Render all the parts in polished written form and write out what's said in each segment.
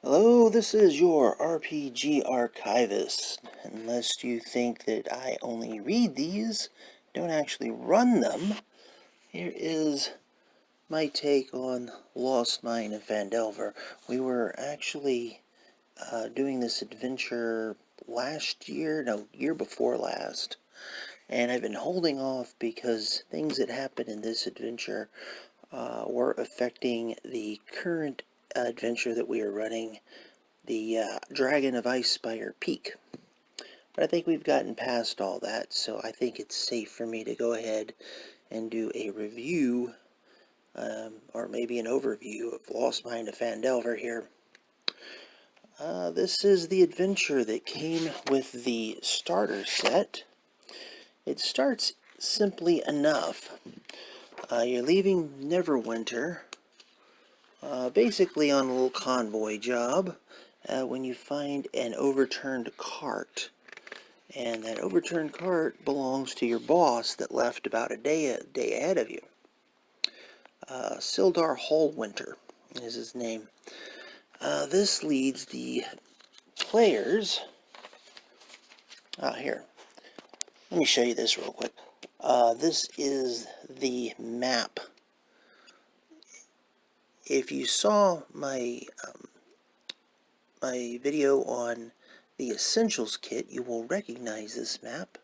Hello, this is your RPG archivist. Unless you think that I only read these, don't actually run them, here is my take on Lost Mine of Phandelver. We were actually doing this adventure year before last, and I've been holding off because things that happened in this adventure were affecting the current adventure that we are running, the Dragon of Icespire Peak. But I think we've gotten past all that, so I think it's safe for me to go ahead and do a review, or maybe an overview of Lost Mine of Phandelver here. This is the adventure that came with the starter set. It starts simply enough. You're leaving Neverwinter, basically on a little convoy job, when you find an overturned cart. And that overturned cart belongs to your boss that left about a day ahead of you. Sildar Hallwinter is his name. This leads the players. Here, let me show you this real quick. This is the map. If you saw my my video on the Essentials kit, you will recognize this map.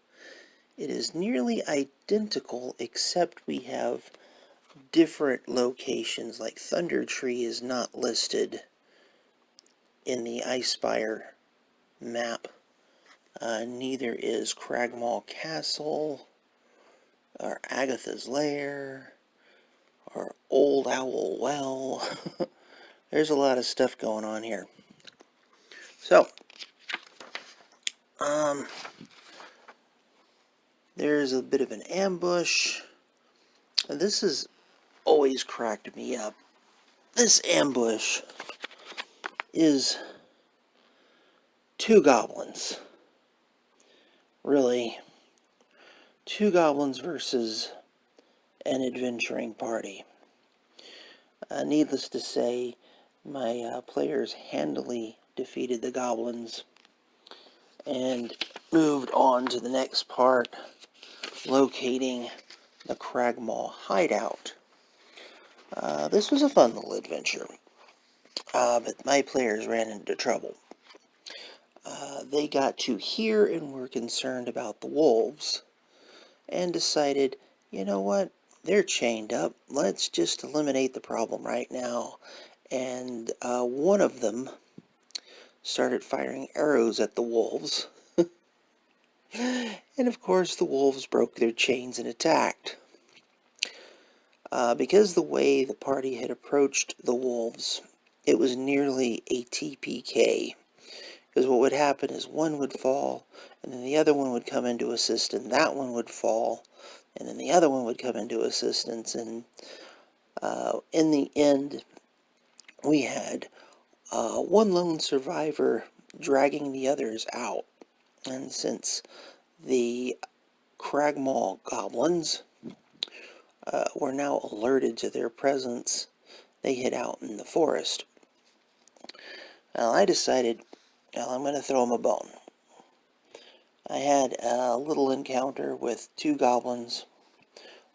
It is nearly identical, except we have different locations. Like Thunder Tree is not listed in the Icespire map. Neither is Cragmaw Castle, or Agatha's Lair, or Old Owl Well. There's a lot of stuff going on here. So, there's a bit of an ambush. This has always cracked me up. This ambush is two goblins. Really, two goblins versus an adventuring party. Needless to say, my players handily defeated the goblins and moved on to the next part, locating the Cragmaw hideout. This was a fun little adventure, but my players ran into trouble. They got to here and were concerned about the wolves, and decided, you know what, they're chained up, let's just eliminate the problem right now. And one of them started firing arrows at the wolves. And of course the wolves broke their chains and attacked. Because the way the party had approached the wolves, it was nearly a TPK. Because what would happen is one would fall, and then the other one would come into assist, and that one would fall, and then the other one would come into assistance, and in the end, we had one lone survivor dragging the others out. And since the Cragmaw goblins were now alerted to their presence, they hid out in the forest. Well, I decided, well, I'm going to throw them a bone. I had a little encounter with two goblins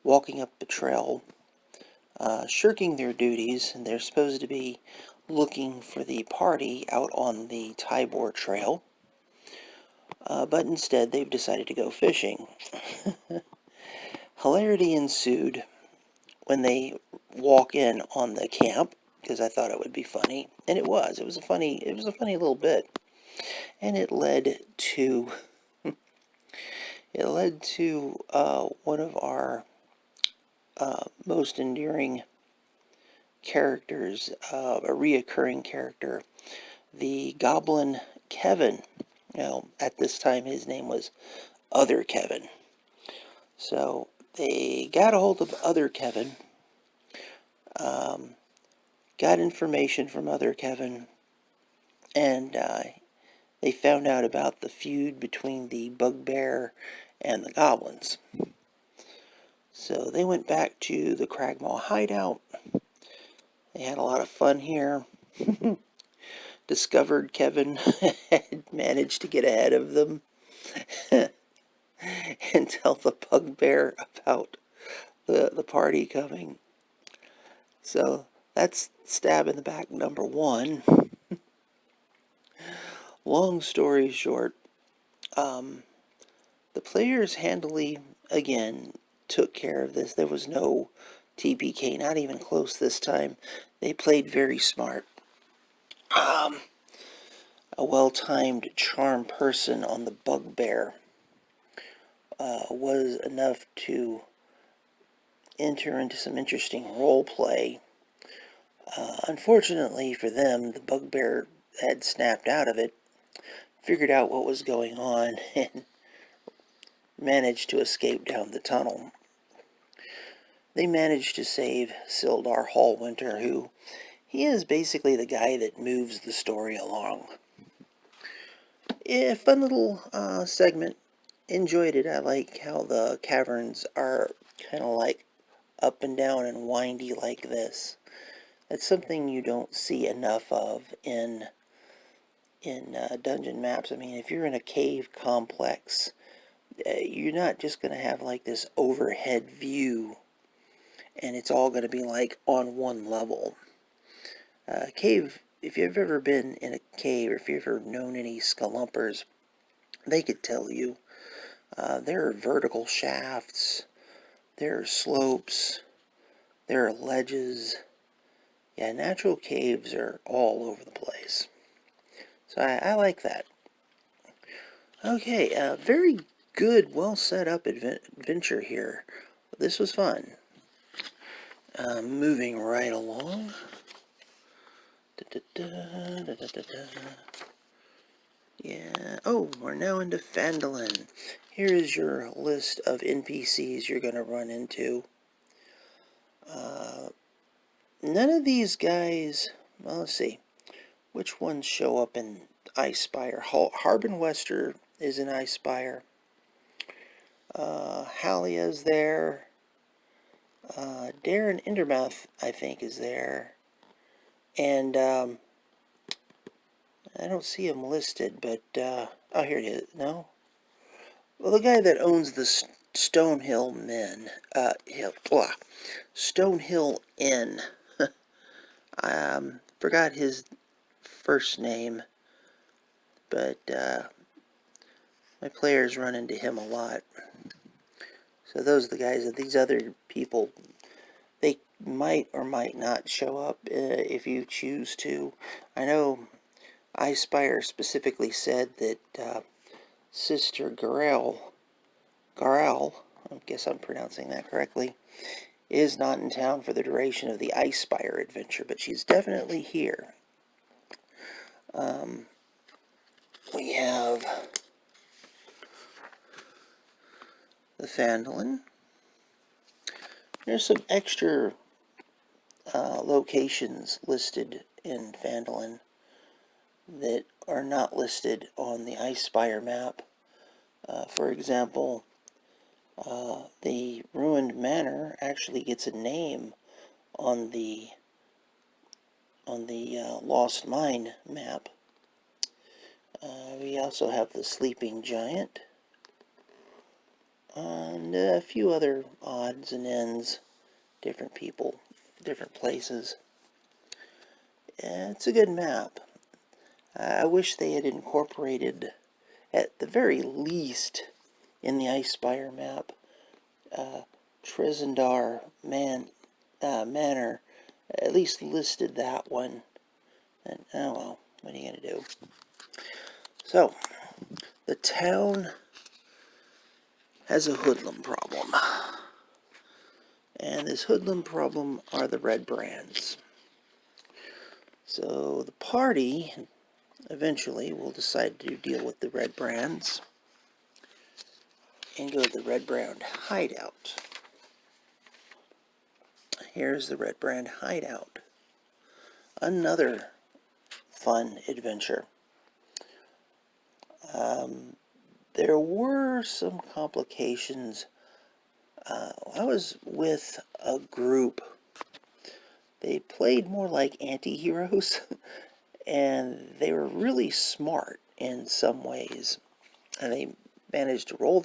walking up the trail, shirking their duties, and they're supposed to be looking for the party out on the Tybor Trail, but instead they've decided to go fishing. Hilarity ensued when they walk in on the camp, because I thought it would be funny, and it was. It was a funny little bit, and it led to one of our most endearing characters, a reoccurring character, the Goblin Kevin. Now, at this time, his name was Other Kevin. So they got a hold of Other Kevin, got information from Other Kevin, and they found out about the feud between the Bugbear and the Goblins. So they went back to the Cragmaw hideout. They had a lot of fun here. discovered Kevin had managed to get ahead of them and tell the bugbear about the party coming. So that's stab in the back number one. Long story short, the players handily, again, took care of this. There was no TPK, not even close this time. They played very smart. A well-timed charm person on the bugbear was enough to enter into some interesting role play. Unfortunately for them, the bugbear had snapped out of it, figured out what was going on, and managed to escape down the tunnel. They managed to save Sildar Hallwinter, who he is basically the guy that moves the story along. Fun little segment. Enjoyed it. I like how the caverns are kind of like up and down and windy like this. That's something you don't see enough of in dungeon maps. I mean, if you're in a cave complex, you're not just going to have like this overhead view and it's all going to be like on one level. Cave, if you've ever been in a cave or if you've ever known any scalumpers, they could tell you there are vertical shafts, there are slopes, there are ledges. Yeah, natural caves are all over the place. So I like that. Okay, very good, well set up adventure here. This was fun. Moving right along. Yeah. Oh, we're now into Phandelver. Here is your list of NPCs you're going to run into. None of these guys... Well, let's see. Which ones show up in Icespire? Harbin Wester is in Icespire. Halia's there. Darren Indermouth, I think, is there. And I don't see him listed, but... oh, here it is. No? Well, the guy that owns the Stonehill Stonehill Inn. Forgot his first name, but my players run into him a lot. So those are the guys. These other people, they might or might not show up if you choose to. I know Icespire specifically said that Sister Garel, I guess I'm pronouncing that correctly, is not in town for the duration of the Icespire adventure, but she's definitely here. We have the Phandelver. There's some extra locations listed in Phandelver that are not listed on the Icespire map. For example, the ruined manor actually gets a name on the Lost Mine map. We also have the Sleeping Giant and a few other odds and ends, different people, different places. It's a good map. I wish they had incorporated, at the very least, in the Icespire map, Trezendar Manor, at least listed that one. And, oh well, what are you going to do? So, the town has a hoodlum problem. And this hoodlum problem are the red brands. So the party eventually will decide to deal with the red brands and go to the red brand hideout. Here's the red brand hideout. Another fun adventure. There were some complications. I was with a group. They played more like anti-heroes, and they were really smart in some ways, and they managed to role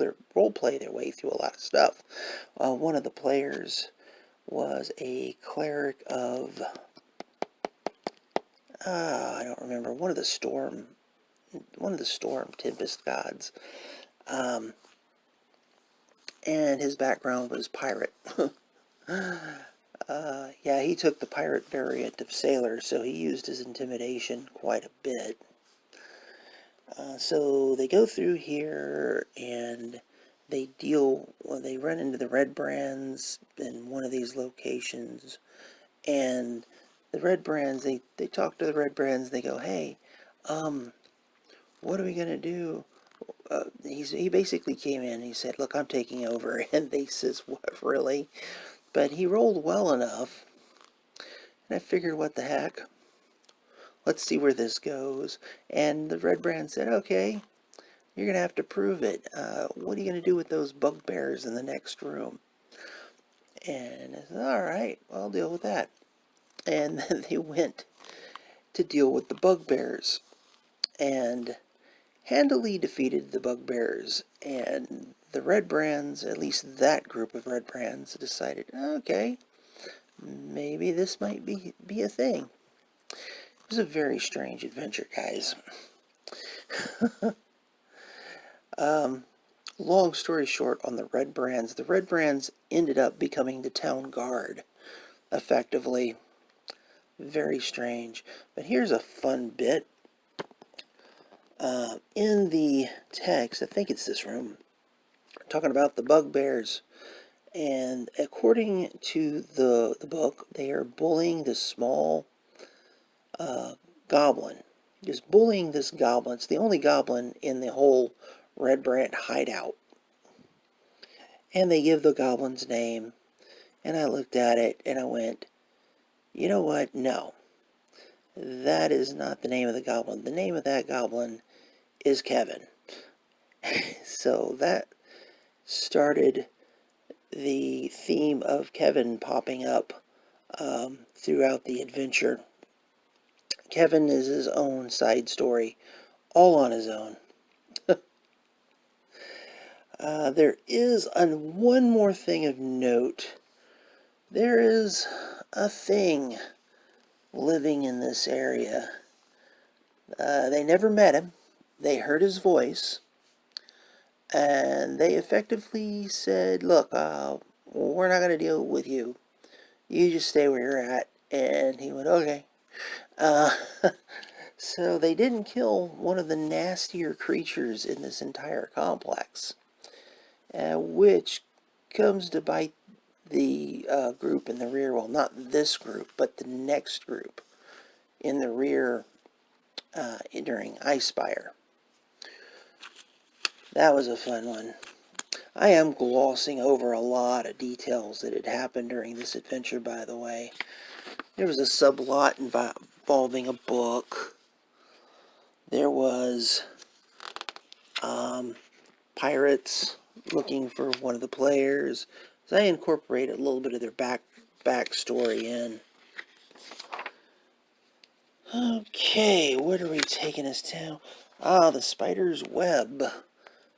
play their way through a lot of stuff. One of the players was a cleric of I don't remember, one of the storm tempest gods, and his background was pirate. Yeah, he took the pirate variant of sailor, so he used his intimidation quite a bit. So they go through here, and they run into the Red Brands in one of these locations, and the Red Brands, they talk to the Red Brands, they go, hey, what are we going to do? He basically came in and he said, look, I'm taking over, and they says, what, really? But he rolled well enough, and I figured, what the heck? Let's see where this goes. And the Red Brand said, okay, you're going to have to prove it. What are you going to do with those bugbears in the next room? And I said, all right, well, I'll deal with that. And then they went to deal with the bugbears, and handily defeated the bugbears. And the Red Brands, at least that group of Red Brands, decided, okay, maybe this might be a thing. It was a very strange adventure, guys. Long story short, on the Red Brands ended up becoming the town guard, effectively. Very strange. But here's a fun bit. In the text, I think it's this room, talking about the bugbears. And according to the book, they are bullying this small goblin. Just bullying this goblin. It's the only goblin in the whole Red Brand hideout. And they give the goblin's name. And I looked at it and I went, you know what? No. That is not the name of the goblin. The name of that goblin is Kevin. So that started the theme of Kevin popping up throughout the adventure. Kevin is his own side story, all on his own. There is one more thing of note. There is a thing living in this area. They never met him. They heard his voice. And they effectively said, look, we're not going to deal with you. You just stay where you're at. And he went, okay. So they didn't kill one of the nastier creatures in this entire complex, which comes to bite the group in the rear. Well, not this group, but the next group in the rear during Icefire. That was a fun one. I am glossing over a lot of details that had happened during this adventure, by the way. There was a subplot involving a book. There was pirates looking for one of the players. So I incorporated a little bit of their backstory in. Okay, what are we taking us to? The Spider's Web.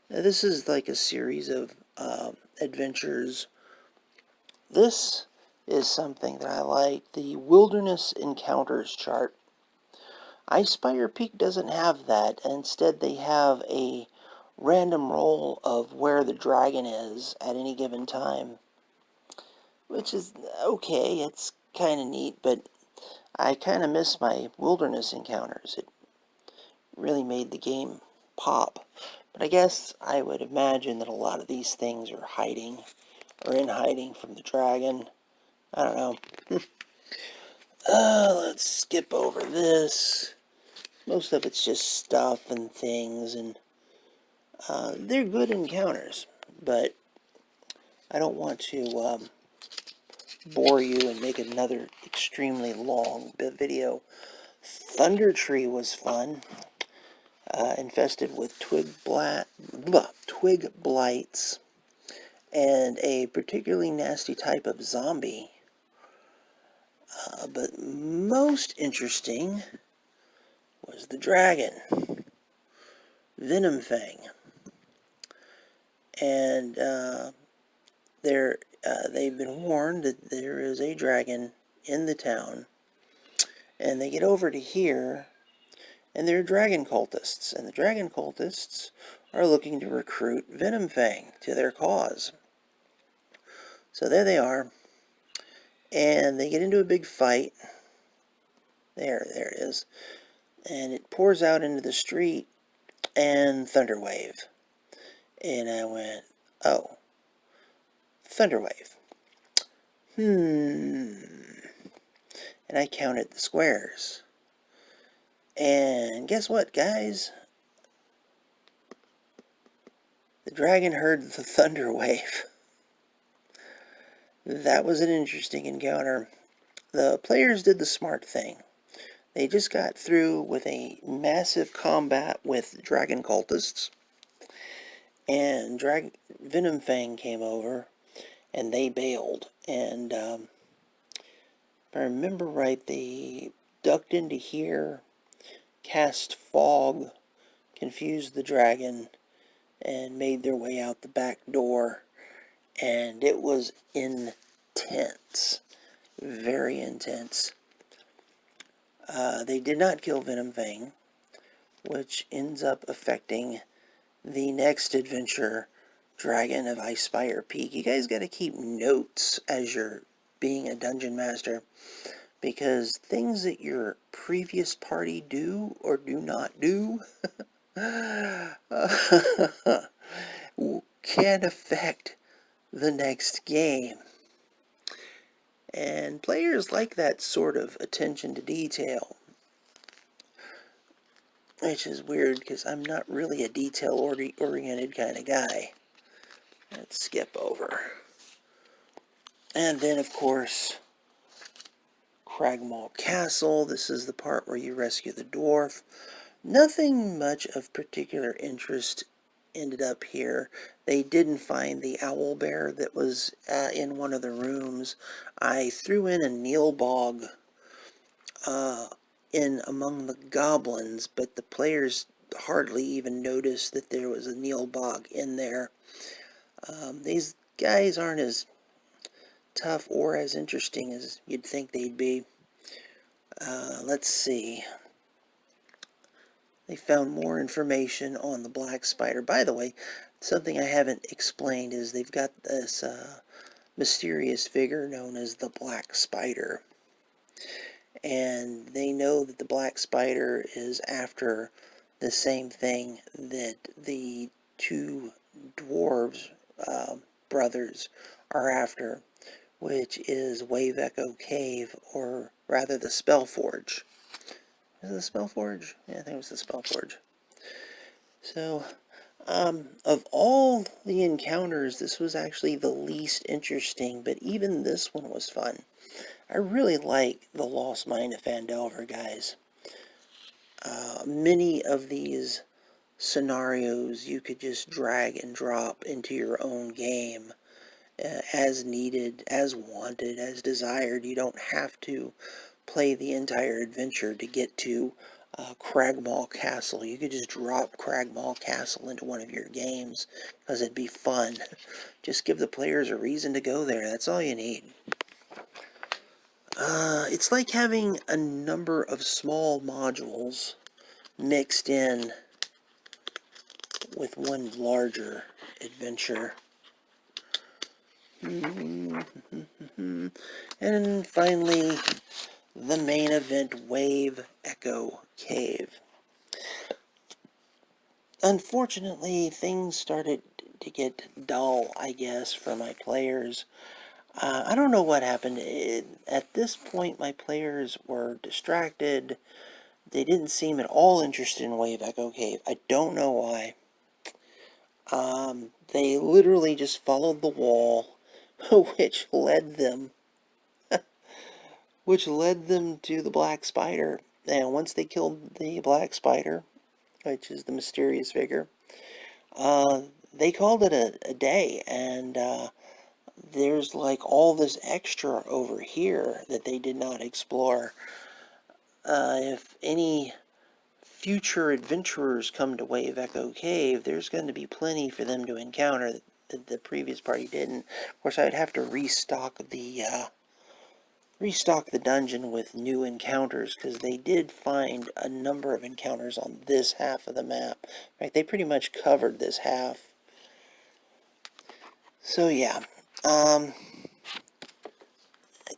Now, this is like a series of adventures. This is something that I like, the Wilderness Encounters chart. Icefire Peak doesn't have that. Instead, they have a random roll of where the dragon is at any given time, which is okay. It's kind of neat, but I kind of miss my Wilderness Encounters. It really made the game pop. But I guess I would imagine that a lot of these things are hiding, or in hiding from the dragon. I don't know. Let's skip over this. Most of it's just stuff and things, and they're good encounters, but I don't want to bore you and make another extremely long video. Thunder Tree was fun. Infested with twig blights and a particularly nasty type of zombie. But most interesting was the dragon, Venomfang. And they've been warned that there is a dragon in the town. And they get over to here, and they're dragon cultists. And the dragon cultists are looking to recruit Venomfang to their cause. So there they are. And they get into a big fight. There it is. And it pours out into the street, and Thunderwave. And I went, oh, Thunderwave. And I counted the squares. And guess what, guys? The dragon heard the Thunderwave. That was an interesting encounter. The players did the smart thing. They just got through with a massive combat with dragon cultists. And Venomfang came over, and they bailed. And if I remember right, they ducked into here, cast fog, confused the dragon, and made their way out the back door. And it was intense. Very intense. They did not kill Venomfang, which ends up affecting the next adventure, Dragon of Icespire Peak. You guys got to keep notes as you're being a dungeon master, because things that your previous party do or do not do can affect the next game. And players like that sort of attention to detail, which is weird because I'm not really a detail-oriented kind of guy. Let's skip over. And then, of course, Cragmaw Castle. This is the part where you rescue the dwarf. Nothing much of particular interest ended up here. They didn't find the owl bear that was in one of the rooms. I threw in a Neilbog in among the goblins, but the players hardly even noticed that there was a Neilbog in there. These guys aren't as tough or as interesting as you'd think they'd be. Let's see. They found more information on the black spider. By the way, something I haven't explained is they've got this mysterious figure known as the black spider. And they know that the black spider is after the same thing that the two dwarves brothers are after, which is Wave Echo Cave, or rather the Spellforge. Is it the Spellforge? Yeah, I think it was the Spellforge. So, of all the encounters, this was actually the least interesting, but even this one was fun. I really like the Lost Mine of Phandelver, guys. Many of these scenarios you could just drag and drop into your own game as needed, as wanted, as desired. You don't have to play the entire adventure to get to Cragmaw Castle. You could just drop Cragmaw Castle into one of your games because it'd be fun. Just give the players a reason to go there. That's all you need. It's like having a number of small modules mixed in with one larger adventure. And finally, the main event, Wave Echo Cave. Unfortunately, things started to get dull, I guess, for my players. I don't know what happened. At this point, my players were distracted. They didn't seem at all interested in Wave Echo Cave. I don't know why. They literally just followed the wall, which led them to the black spider. And once they killed the black spider, which is the mysterious figure, they called it a day. And there's like all this extra over here that they did not explore. If any future adventurers come to Wave Echo Cave, there's going to be plenty for them to encounter that the previous party didn't. Of course, I'd have to restock the dungeon with new encounters, because they did find a number of encounters on this half of the map. In fact, they pretty much covered this half. So yeah, let's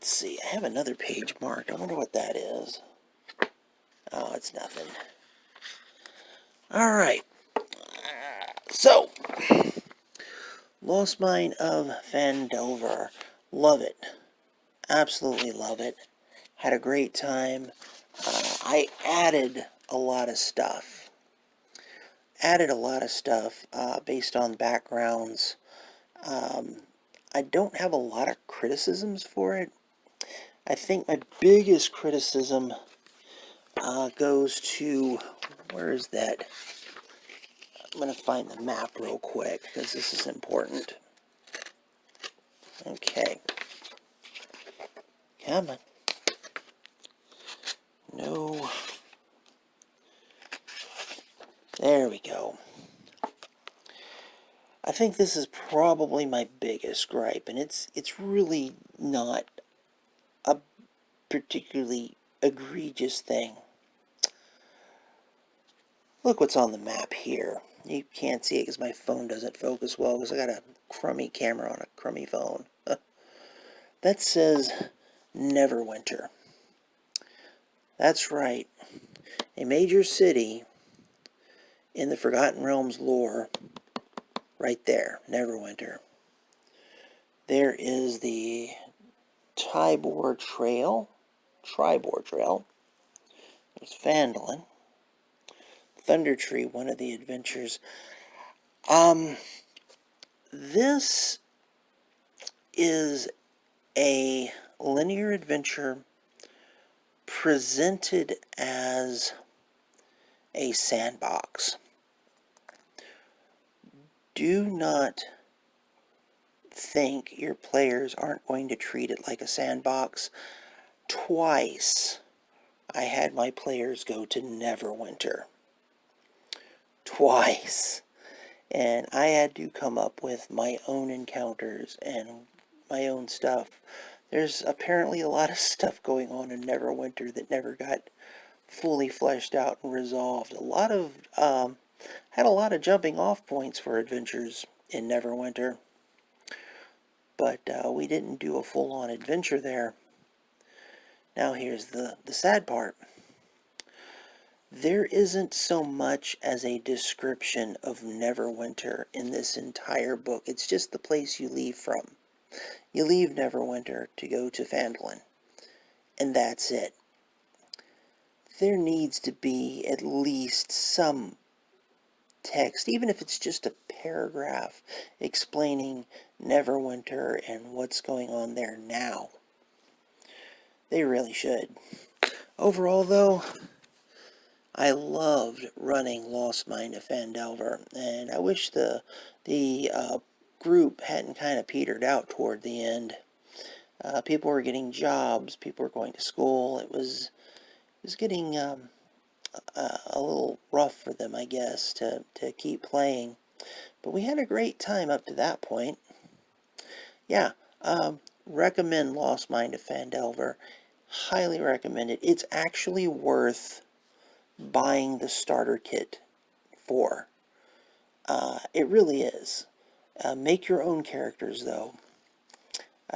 see, I have another page marked. I wonder what that is. Oh, it's nothing. Alright, so, Lost Mine of Phandelver. Love it. Absolutely love it. Had a great time. I added a lot of stuff. Based on backgrounds. I don't have a lot of criticisms for it. I think my biggest criticism goes to, where is that? I'm going to find the map real quick, because this is important. Okay. Come on. No. There we go. I think this is probably my biggest gripe, and it's really not a particularly egregious thing. Look what's on the map here. You can't see it because my phone doesn't focus well, because I got a crummy camera on a crummy phone. That says Neverwinter. That's right. A major city in the Forgotten Realms lore, right there, Neverwinter. There is the Tribor Trail. There's Phandelver. Thunder Tree, one of the adventures. This is a linear adventure presented as a sandbox. Do not think your players aren't going to treat it like a sandbox. Twice I had my players go to Neverwinter. Twice. And I had to come up with my own encounters and my own stuff. There's apparently a lot of stuff going on in Neverwinter that never got fully fleshed out and resolved. Had a lot of jumping off points for adventures in Neverwinter, but we didn't do a full-on adventure there. Now here's the sad part. There isn't so much as a description of Neverwinter in this entire book. It's just the place you leave from. You leave Neverwinter to go to Phandelver, and that's it. There needs to be at least some text, even if it's just a paragraph, explaining Neverwinter and what's going on there now. They really should. Overall, though, I loved running Lost Mine of Phandelver, and I wish the group hadn't kind of petered out toward the end. People were getting jobs, people were going to school. It was getting a little rough for them, I guess, to keep playing. But we had a great time up to that point. Yeah, recommend Lost Mine of Phandelver. Highly recommend it. It's actually worth buying the starter kit for. It really is. Make your own characters, though.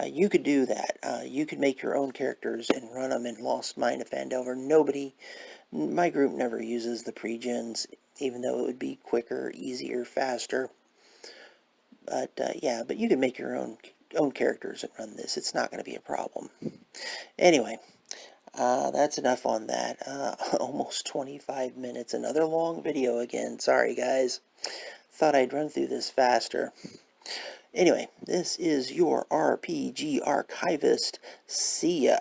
You could do that. You could make your own characters and run them in Lost Mine of Phandelver. My group never uses the pre-gens, even though it would be quicker, easier, faster. But yeah, but you can make your own characters and run this. It's not going to be a problem. Anyway, that's enough on that. Almost 25 minutes. Another long video again. Sorry, guys. Thought I'd run through this faster. Anyway, this is your RPG Archivist. See ya.